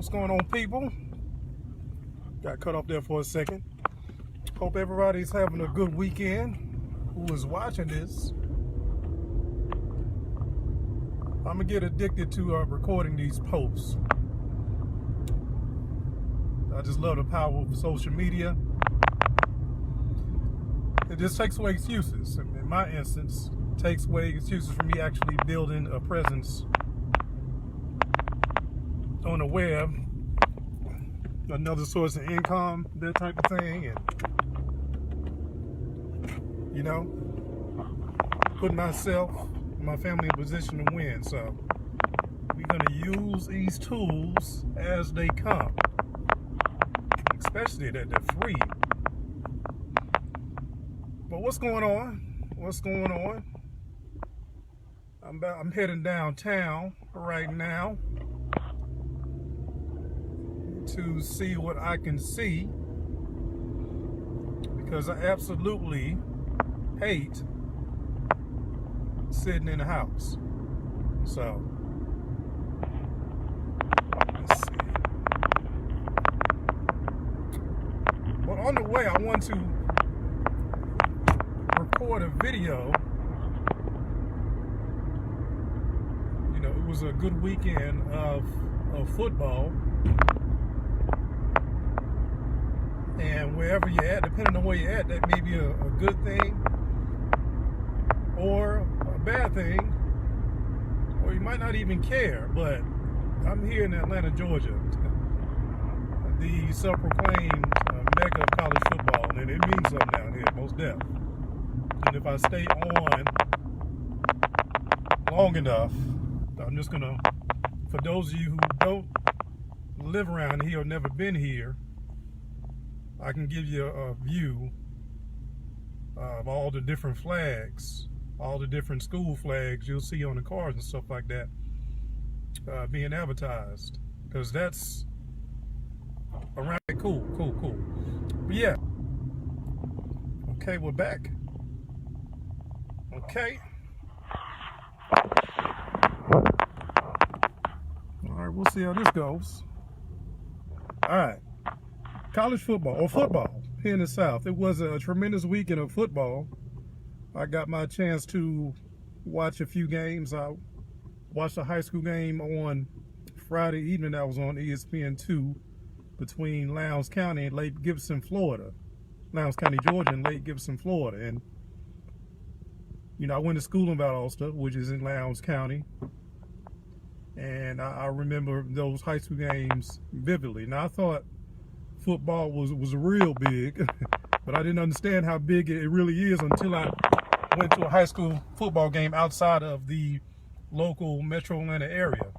What's going on, people? Got cut off there for a second. Hope everybody's having a good weekend. Who is watching this? I'm gonna get addicted to recording these posts. I just love the power of social media. It just takes away excuses. In my instance, it takes away excuses for me actually building a presence on the web, another source of income, that type of thing, and put myself and my family in a position to win. So we're gonna use these tools as they come, especially that they're free. But what's going on? I'm heading downtown right now to see what I can see, because I absolutely hate sitting in the house. So let's see. But on the way, I want to record a video. It was a good weekend of football. And wherever you're at, depending on where you're at, that may be a good thing or a bad thing, or you might not even care. But I'm here in Atlanta, Georgia, the self-proclaimed mecca of college football, and it means something down here, most definitely. And if I stay on long enough, I'm just gonna, for those of you who don't live around here or never been here, I can give you a view of all the different flags, all the different school flags you'll see on the cars and stuff like that being advertised, because that's around. Cool. But yeah, okay, we're back. Okay. All right, we'll see how this goes. All right. College football, or football, here in the South. It was a tremendous weekend of football. I got my chance to watch a few games. I watched a high school game on Friday evening that was on ESPN2 between Lowndes County and Lake Gibson, Florida. Lowndes County, Georgia, and Lake Gibson, Florida. And, I went to school in Valdosta, which is in Lowndes County. And I remember those high school games vividly. Now, I thought football was real big, but I didn't understand how big it really is until I went to a high school football game outside of the local metro Atlanta area,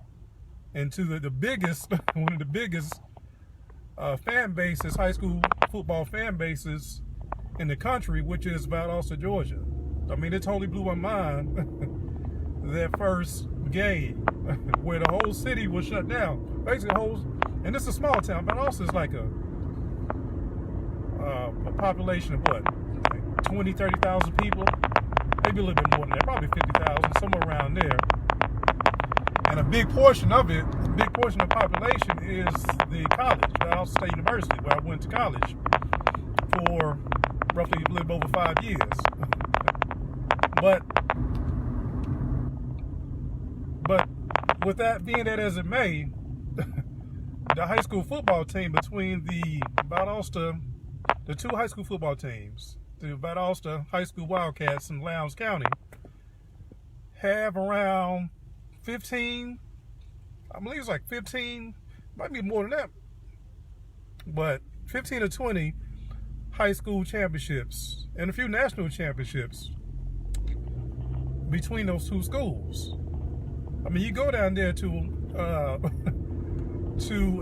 and to the biggest, one of the biggest fan bases, high school football fan bases in the country, which is Valdosta, Georgia. I mean, it totally blew my mind that first game where the whole city was shut down. Basically, and it's a small town. Valdosta is like a population of what, like 20, 30,000 people, maybe a little bit more than that, probably 50,000, somewhere around there. And a big portion of the population is the college, Valdosta State University, where I went to college for roughly a little over 5 years. But with that being that as it may, the high school football team between the two high school football teams, the Valdosta High School Wildcats in Lowndes County, have around 15, I believe it's like 15, might be more than that, but 15 or 20 high school championships and a few national championships between those two schools. I mean, you go down there to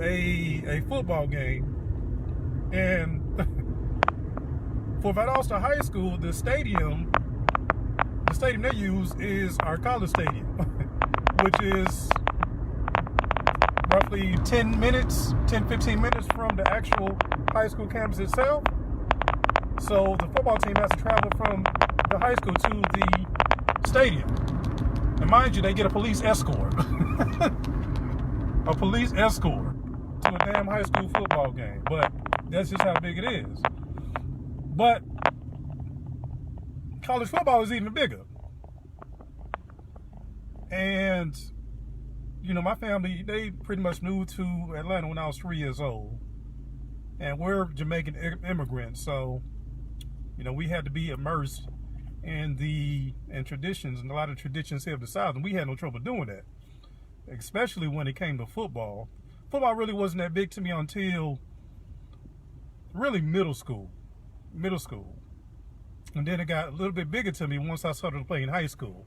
a football game, and for Valdosta High School, the stadium they use is our college stadium, which is roughly 10, 15 minutes from the actual high school campus itself. So the football team has to travel from the high school to the stadium. And mind you, they get a police escort. A police escort to a damn high school football game. But that's just how big it is. But college football is even bigger. And, you know, my family, they pretty much moved to Atlanta when I was 3 years old. And we're Jamaican immigrants, so, you know, we had to be immersed in traditions, and a lot of traditions here of the South, and we had no trouble doing that, especially when it came to football. Football really wasn't that big to me until really middle school. And then it got a little bit bigger to me once I started playing high school,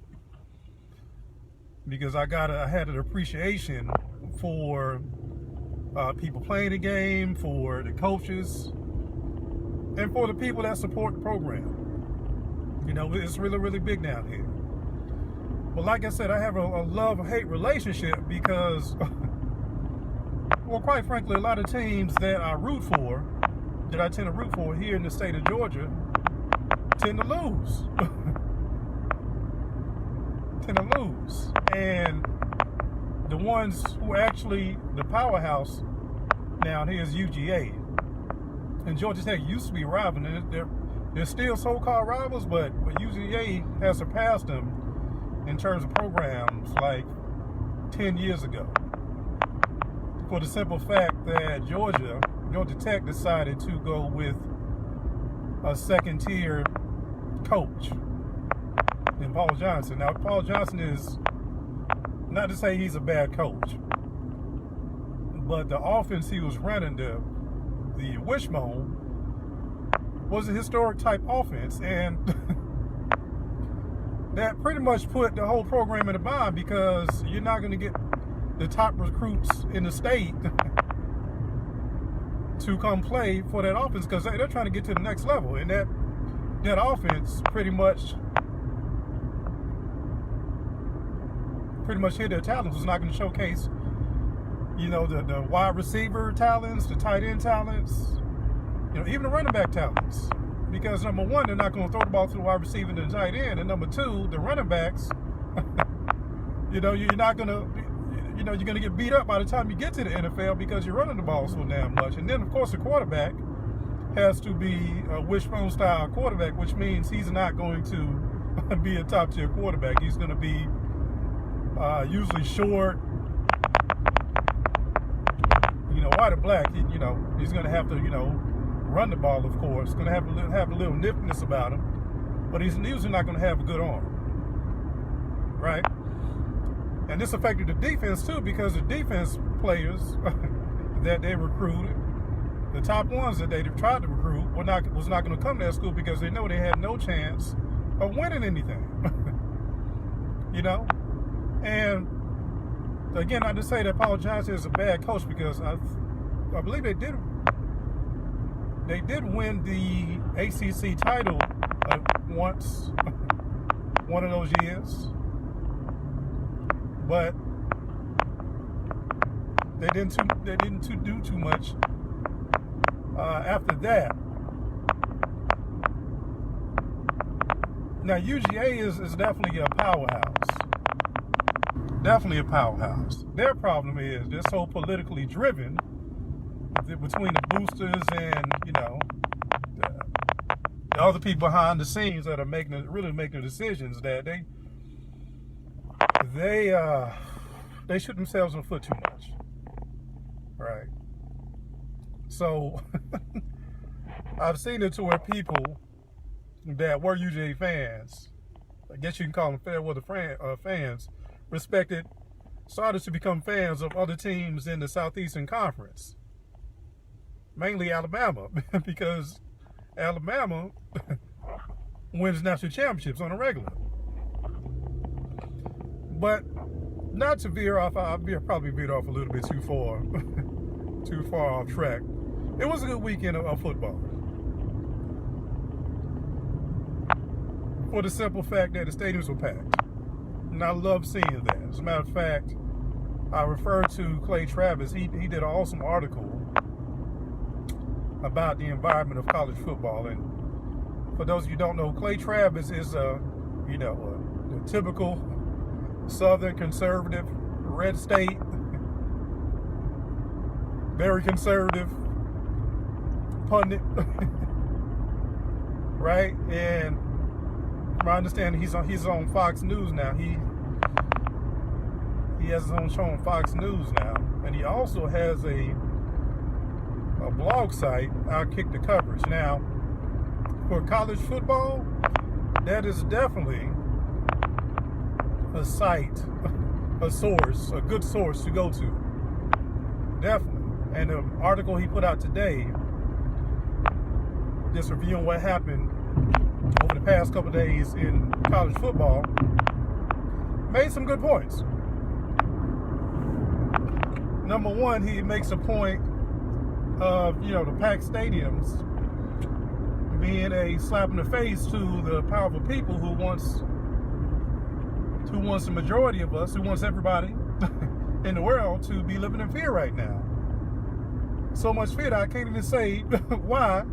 because I had an appreciation for people playing the game, for the coaches, and for the people that support the program. You know, it's really, really big down here. But like I said, I have a love-hate relationship because, well, quite frankly, a lot of teams that I tend to root for here in the state of Georgia, tend to lose. And the ones who actually, the powerhouse down here is UGA. And Georgia Tech used to be a rival. They're still so-called rivals, but UGA has surpassed them in terms of programs like 10 years ago. For the simple fact that Georgia Tech decided to go with a second-tier coach in Paul Johnson. Now, Paul Johnson is, not to say he's a bad coach, but the offense he was running, the Wishbone, was a historic type offense, and that pretty much put the whole program in a bind, because you're not going to get the top recruits in the state to come play for that offense, because they're trying to get to the next level, and that offense pretty much hit their talents. Was not going to showcase, you know, the wide receiver talents, the tight end talents, you know, even the running back talents. Because number one, they're not going to throw the ball to the wide receiver and the tight end, and number two, the running backs, you know, you're not going to, you know, you're going to get beat up by the time you get to the NFL because you're running the ball so damn much. And then, of course, the quarterback has to be a wishbone style quarterback, which means he's not going to be a top tier quarterback. He's going to be usually short, you know, white or black. You know, he's going to have to, you know, run the ball, of course. Going to have a little niftiness about him, but he's usually not going to have a good arm, right? And this affected the defense too, because the defense players that they recruited, the top ones that they tried to recruit, was not going to come to that school because they know they had no chance of winning anything. You know? And again, not to say that Paul Johnson is a bad coach, because I believe they did win the ACC title once, one of those years, but they didn't do too much after that. Now, UGA is definitely a powerhouse. Definitely a powerhouse. Their problem is they're so politically driven between the boosters and, you know, the other people behind the scenes that are really making the decisions, that they shoot themselves in the foot too much. Right. So I've seen it to where people that were UGA fans, I guess you can call them fair weather fans, started to become fans of other teams in the Southeastern Conference, mainly Alabama, because Alabama wins national championships on a regular. But not to veer off, I probably veered off a little bit too far off track. It was a good weekend of football, for the simple fact that the stadiums were packed. And I love seeing that. As a matter of fact, I referred to Clay Travis. He did an awesome article about the environment of college football. And for those of you who don't know, Clay Travis is a typical Southern conservative, red state very conservative pundit, right? And from my understanding, he's on Fox News now. He has his own show on Fox News now, and he also has a blog site, Outkick the Coverage. Now, for college football, that is definitely a site, a source, a good source to go to. Definitely. And the article he put out today, just reviewing what happened over the past couple of days in college football, made some good points. Number one, he makes a point of, the packed stadiums being a slap in the face to the powerful people who wants the majority of us, who wants everybody in the world to be living in fear right now. So much fear that I can't even say why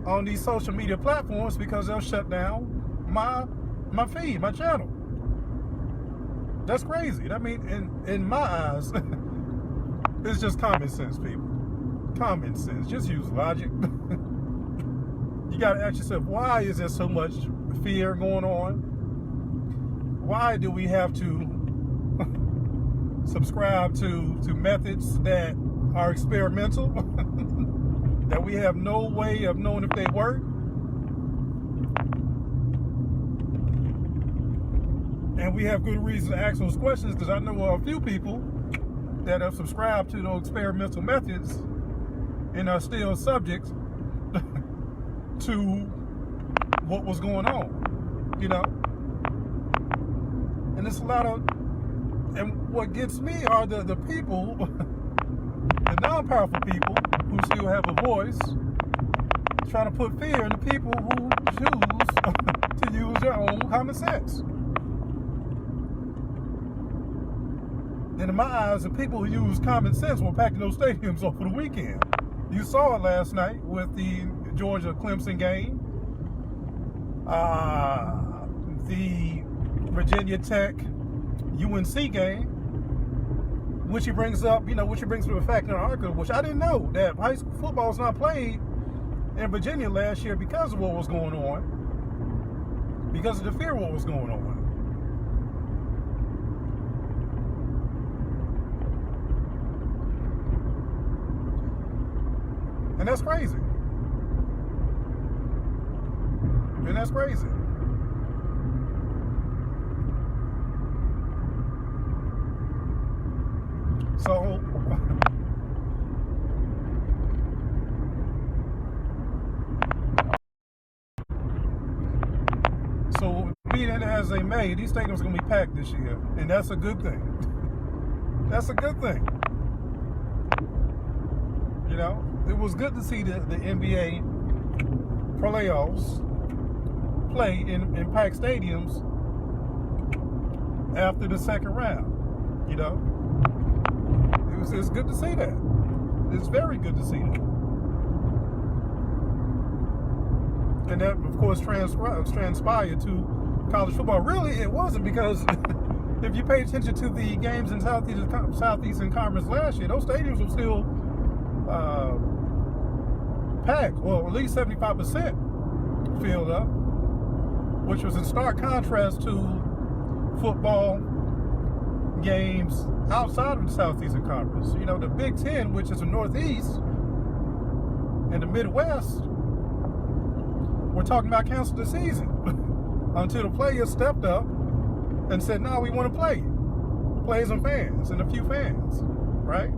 on these social media platforms, because they'll shut down my feed, my channel. That's crazy. I mean, in my eyes, it's just common sense, people. Common sense. Just use logic. You got to ask yourself, why is there so much fear going on? Why do we have to subscribe to methods that are experimental, that we have no way of knowing if they work? And we have good reason to ask those questions, because I know a few people that have subscribed to those experimental methods and are still subject to what was going on, And it's a lot of, and what gets me are the people, the non-powerful people who still have a voice, trying to put fear in the people who choose to use their own common sense. And in my eyes, the people who use common sense were packing those stadiums over the weekend. You saw it last night with the Georgia-Clemson game, the Virginia Tech UNC game, which he brings up, which he brings to the fact in the article, which I didn't know, that high school football is not played in Virginia last year because of what was going on, because of the fear of what was going on. And that's crazy. And that's crazy. So, be that as they may, these stadiums are going to be packed this year. And that's a good thing. That's a good thing. It was good to see the NBA playoffs play in packed stadiums after the second round. It's good to see that. It's very good to see that. And that, of course, transpired to college football. Really, it wasn't, because if you pay attention to the games in Southeastern Conference last year, those stadiums were still packed, or at least 75% filled up, which was in stark contrast to football games outside of the Southeastern Conference. The Big Ten, which is the Northeast and the Midwest, we're talking about canceling the season until the players stepped up and said, no, we want to play. Players and fans, and a few fans, right?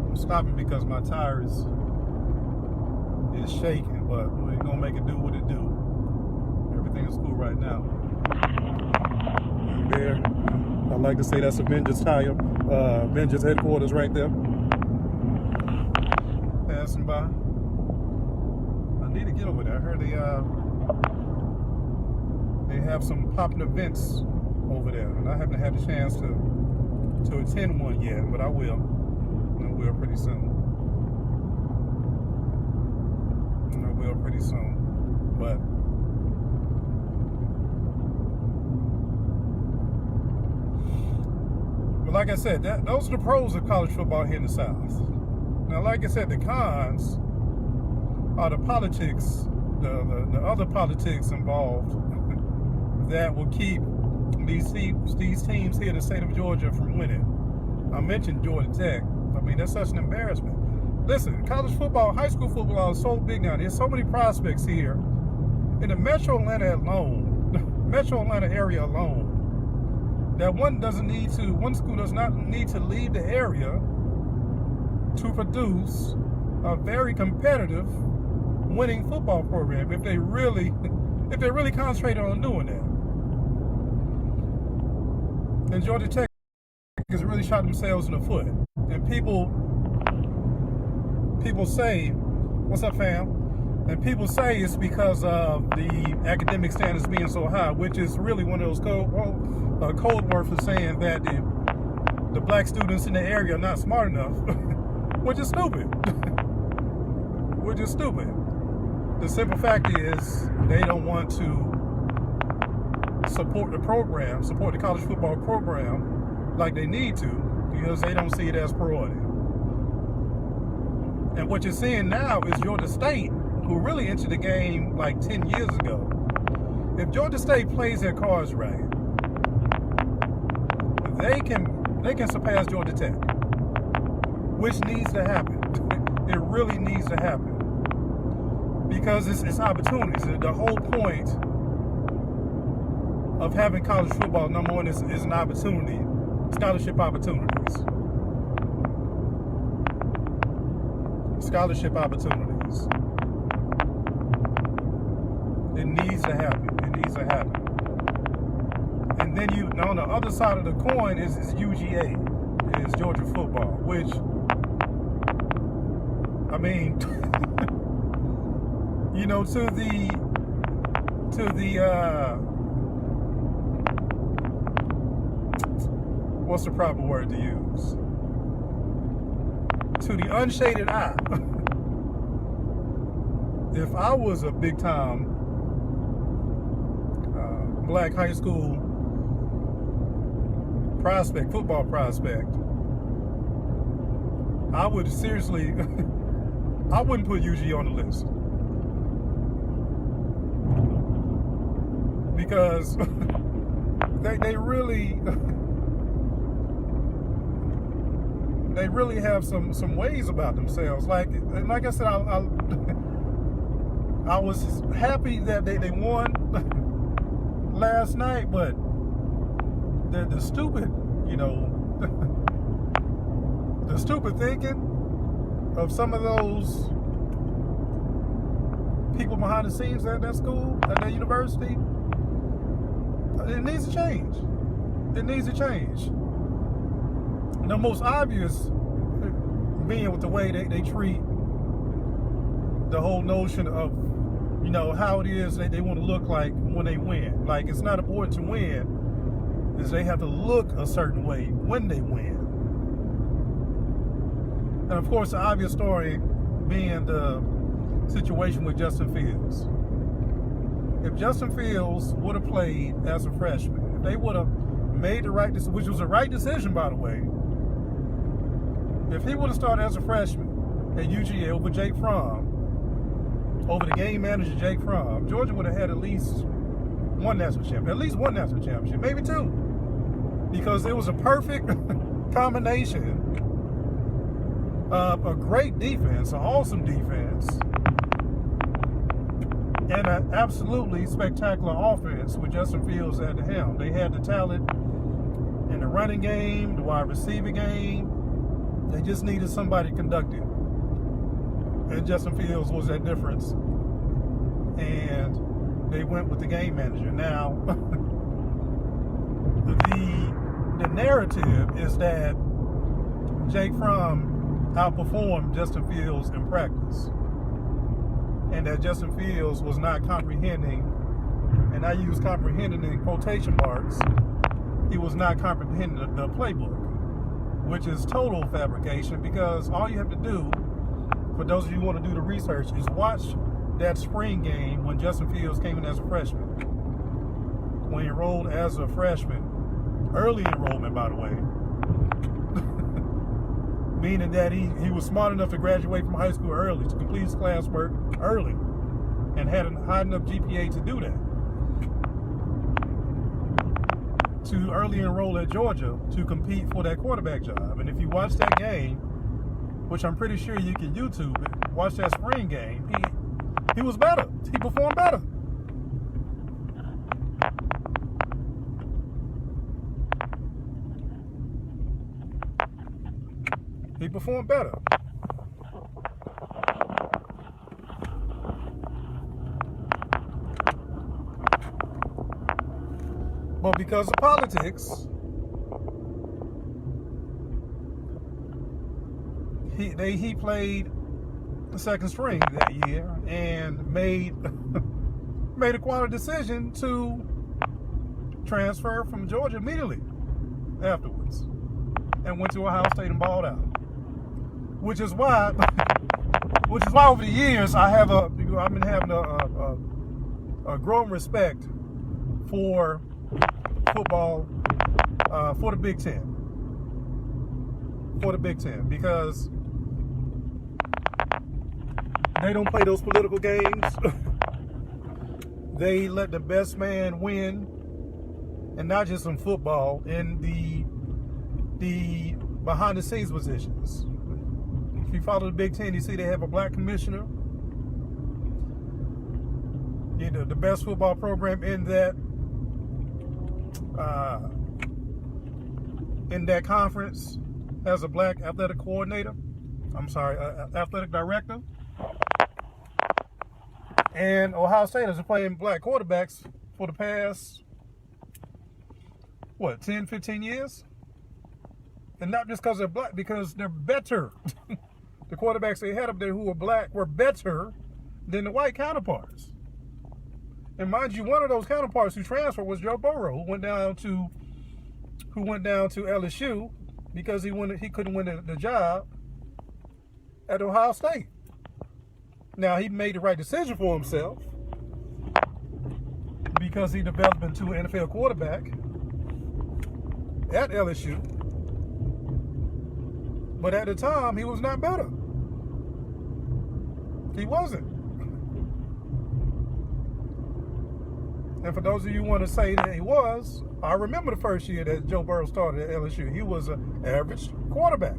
I'm stopping because my tire is shaking, but we're gonna make it do what it do. Everything is cool right now. There, I like to say that's Avengers tire, Avengers headquarters right there. Passing by. I need to get over there. I heard they have some popping events over there, and I haven't had a chance to to attend one yet, but I will. I will pretty soon. I will pretty soon. But like I said, those are the pros of college football here in the South. Now, like I said, the cons are the politics, the other politics involved that will keep these teams here in the state of Georgia from winning. I mentioned Georgia Tech. I mean, that's such an embarrassment. Listen, college football, high school football is so big now. There's so many prospects here in the Metro Atlanta area alone, that one school does not need to leave the area to produce a very competitive, winning football program if they really concentrate on doing that. And Georgia Tech has really shot themselves in the foot. And people say, "What's up, fam?" And people say it's because of the academic standards being so high, which is really one of those code words for saying that the black students in the area are not smart enough, which is stupid. Which is stupid. The simple fact is they don't want to support the college football program like they need to, because they don't see it as priority. And what you're seeing now is Georgia State, who really entered the game like 10 years ago. If Georgia State plays their cards right, they can surpass Georgia Tech, which needs to happen. It really needs to happen, because it's opportunities. The whole point of having college football, number one, is an opportunity, scholarship opportunities. Scholarship opportunities. It needs to happen. It needs to happen. And then on the other side of the coin is UGA, is Georgia football, which, I mean, to the what's the proper word to use? To the unshaded eye. If I was a big time black high school football prospect, I would seriously, I wouldn't put UG on the list. Because they really have some ways about themselves. Like I said, I was happy that they won last night, but the stupid, the stupid thinking of some of those people behind the scenes at that school, at that university, it needs to change. It needs to change. The most obvious being with the way they treat the whole notion of, how it is they want to look like when they win. Like, it's not important to win, is they have to look a certain way when they win. And of course, the obvious story being the situation with Justin Fields. If Justin Fields would have played as a freshman, if they would have made the right decision, which was the right decision, by the way, if he would have started as a freshman at UGA over Jake Fromm, over the game manager Jake Fromm, Georgia would have had at least one national championship, maybe two, because it was a perfect combination of a great defense, an awesome defense, and an absolutely spectacular offense with Justin Fields at the helm. They had the talent in the running game, the wide receiver game. They just needed somebody conductive. And Justin Fields was that difference. And they went with the game manager. Now, the narrative is that Jake Fromm outperformed Justin Fields in practice, and that Justin Fields was not comprehending, and I use comprehending in quotation marks, he was not comprehending the playbook. which is total fabrication, because all you have to do, for those of you who want to do the research, is watch that spring game when Justin Fields came in as a freshman. When he enrolled as a freshman, early enrollment, by the way, meaning that he was smart enough to graduate from high school early, to complete his classwork early, and had a high enough GPA to do that. To early enroll at Georgia to compete for that quarterback job. And if you watch that game, which I'm pretty sure you can YouTube it, watch that spring game, he was better. He performed better. He performed better. But because of politics, he played the second string that year and made a quality decision to transfer from Georgia immediately afterwards, and went to Ohio State and balled out. Which is why over the years I've been having a growing respect for football, for the Big Ten. For the Big Ten, because they don't play those political games. They let the best man win, and not just in football, in the behind the scenes positions. If you follow the Big Ten, you see they have a black commissioner. You know, the best football program in that conference has a black athletic coordinator. Athletic director. And Ohio State has been playing black quarterbacks for the past, 10, 15 years? And not just because they're black, because they're better. The quarterbacks they had up there who were black were better than the white counterparts. And mind you, one of those counterparts who transferred was Joe Burrow, who went down to LSU because he couldn't win the job at Ohio State. Now, he made the right decision for himself because he developed into an NFL quarterback at LSU. But at the time, he was not better. He wasn't. And for those of you who want to say that he was, I remember the first year that Joe Burrow started at LSU. He was an average quarterback.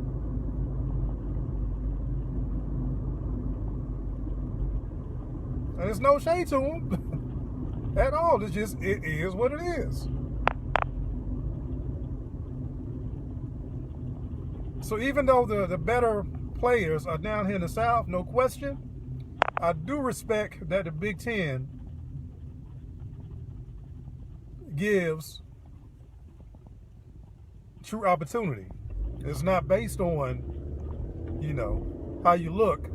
And there's no shade to him at all. It is what it is. So even though the better players are down here in the South, no question, I do respect that the Big Ten gives true opportunity. It's not based on, how you look.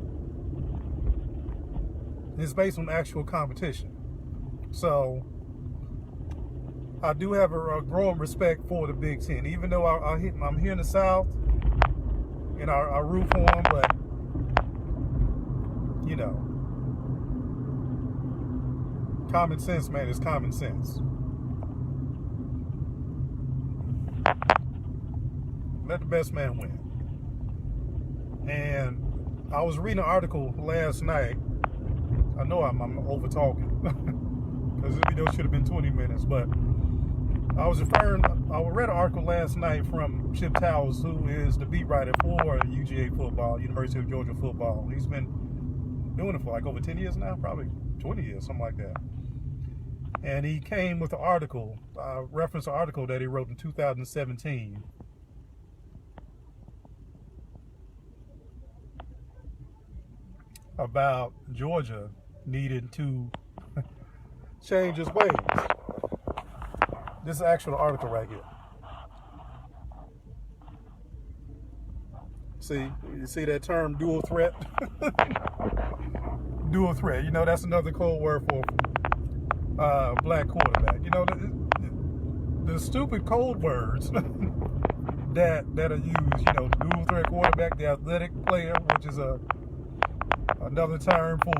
It's based on actual competition. So I do have a growing respect for the Big Ten, even though I'm here in the South and I root for them, but common sense, man, is common sense. Let the best man win. And I was reading an article last night. I know I'm over talking because this video should have been 20 minutes, but I read an article last night from Chip Towers, who is the beat writer for UGA football, University of Georgia football. He's been doing it for like over 10 years now, probably 20 years, something like that. And he came with an article, reference an article that he wrote in 2017. About Georgia needed to change its ways. This is an actual article right here. You see that term, dual threat? Dual threat. That's another code word for black quarterback. The stupid code words that are used, the dual threat quarterback, the athletic player, which is another term for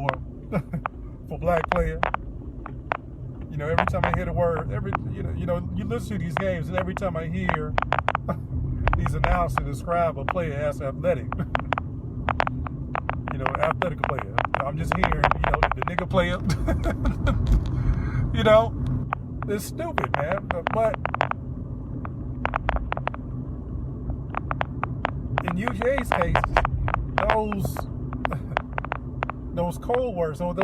for black player. Every time I hear the word, you listen to these games, and every time I hear these announcers describe a player as athletic, athletic player, I'm just hearing, the nigga player. It's stupid, man. But in UGA's case, those code words or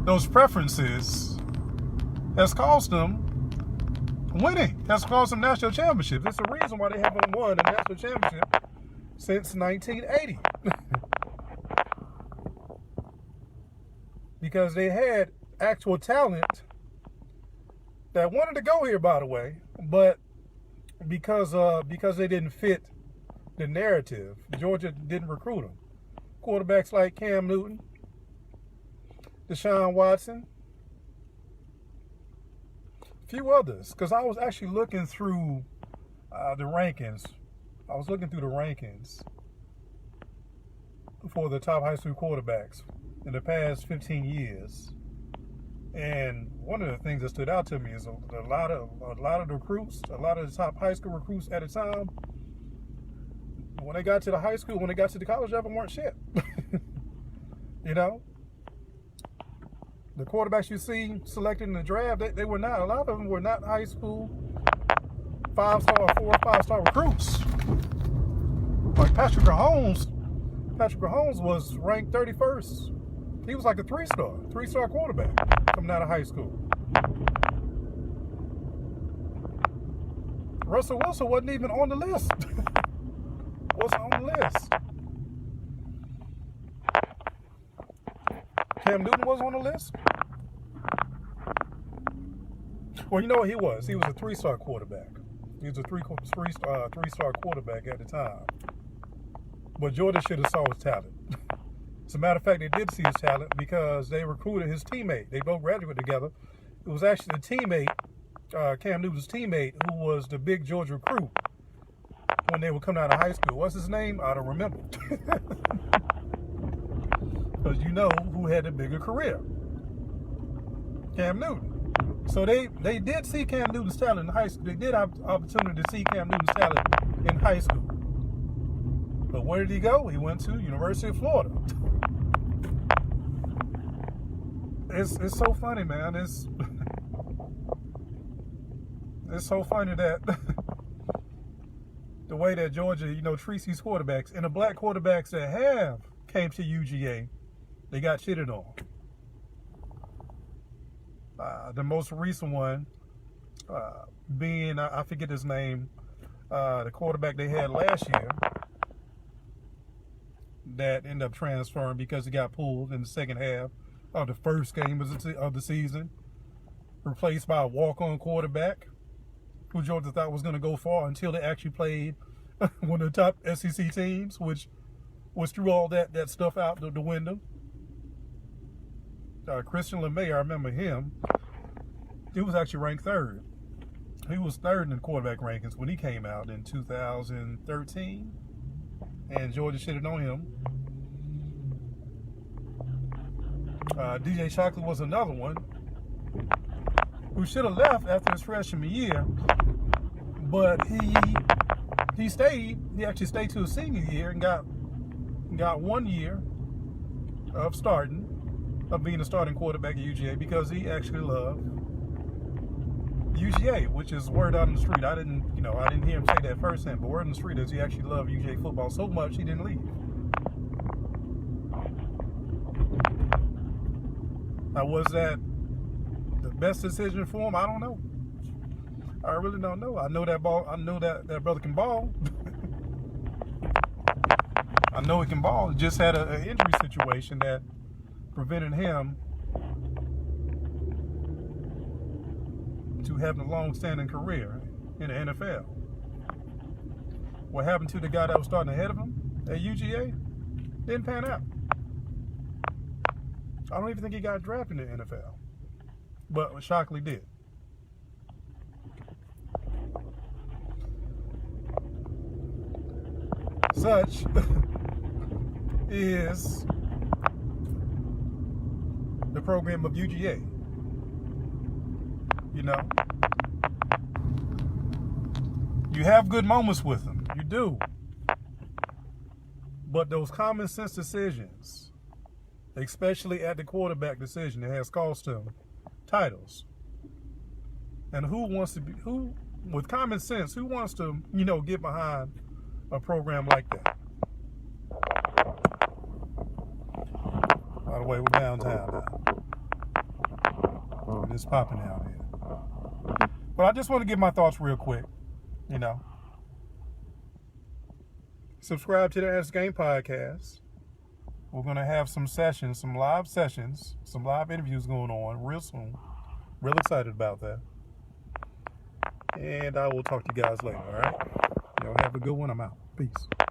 those preferences has caused them winning. Has caused them national championships. It's the reason why they haven't won a national championship since 1980. Because they had actual talent that wanted to go here, by the way, but because they didn't fit the narrative, Georgia didn't recruit them. Quarterbacks like Cam Newton, Deshaun Watson, a few others. Because I was actually looking through the rankings. I was looking through the rankings for the top high school quarterbacks in the past 15 years. And one of the things that stood out to me is a lot of the recruits, a lot of the top high school recruits at the time, when they got to the high school, when they got to the college level, weren't shit. The quarterbacks you see selected in the draft, they were not. A lot of them were not high school 5-star or 4 or 5-star recruits. Like Patrick Mahomes was ranked 31st. He was like a 3-star quarterback coming out of high school. Russell Wilson wasn't even on the list. Wasn't on the list. Cam Newton was on the list. Well, you know what he was? He was a 3-star quarterback. He was a three-star quarterback at the time. But Georgia should have saw his talent. As a matter of fact, they did see his talent because they recruited his teammate. They both graduated together. It was actually the teammate, Cam Newton's teammate, who was the big Georgia recruit when they were coming out of high school. What's his name? I don't remember. Because you know who had the bigger career. Cam Newton. So they did see Cam Newton's talent in high school. They did have opportunity to see Cam Newton's talent in high school. But where did he go? He went to University of Florida. It's so funny, man. It's so funny that the way that Georgia, treats these quarterbacks, and the black quarterbacks that have came to UGA, they got shitted on. The most recent one being, I forget his name, the quarterback they had last year that ended up transferring because he got pulled in the second half of the first game of the season, replaced by a walk-on quarterback who Georgia thought was going to go far until they actually played one of the top SEC teams, which threw all that stuff out the window. Christian LeMay, I remember him. He was actually ranked 3rd. He was 3rd in the quarterback rankings when he came out in 2013, and Georgia shitted on him. DJ Shockley was another one who should have left after his freshman year, but he stayed. He actually stayed to his senior year and got 1 year of being a starting quarterback at UGA because he actually loved UGA, which is word out on the street. I didn't hear him say that firsthand, but word on the street is he actually loved UGA football so much he didn't leave. Now, was that the best decision for him? I don't know. I really don't know. I know that brother can ball. I know he can ball. He just had an injury situation that prevented him to having a long-standing career in the NFL. What happened to the guy that was starting ahead of him at UGA didn't pan out. I don't even think he got drafted in the NFL, but Shockley did. such is the program of UGA. You know, you have good moments with them, you do. But those common sense decisions, especially at the quarterback decision, it has cost him titles. And who with common sense, who wants to, get behind a program like that? By the way, we're downtown now. And it's popping out here. But I just want to give my thoughts real quick, Subscribe to the Ask Game podcast. We're going to have some live sessions, some live interviews going on real soon. Real excited about that. And I will talk to you guys later, all right? Y'all have a good one. I'm out. Peace.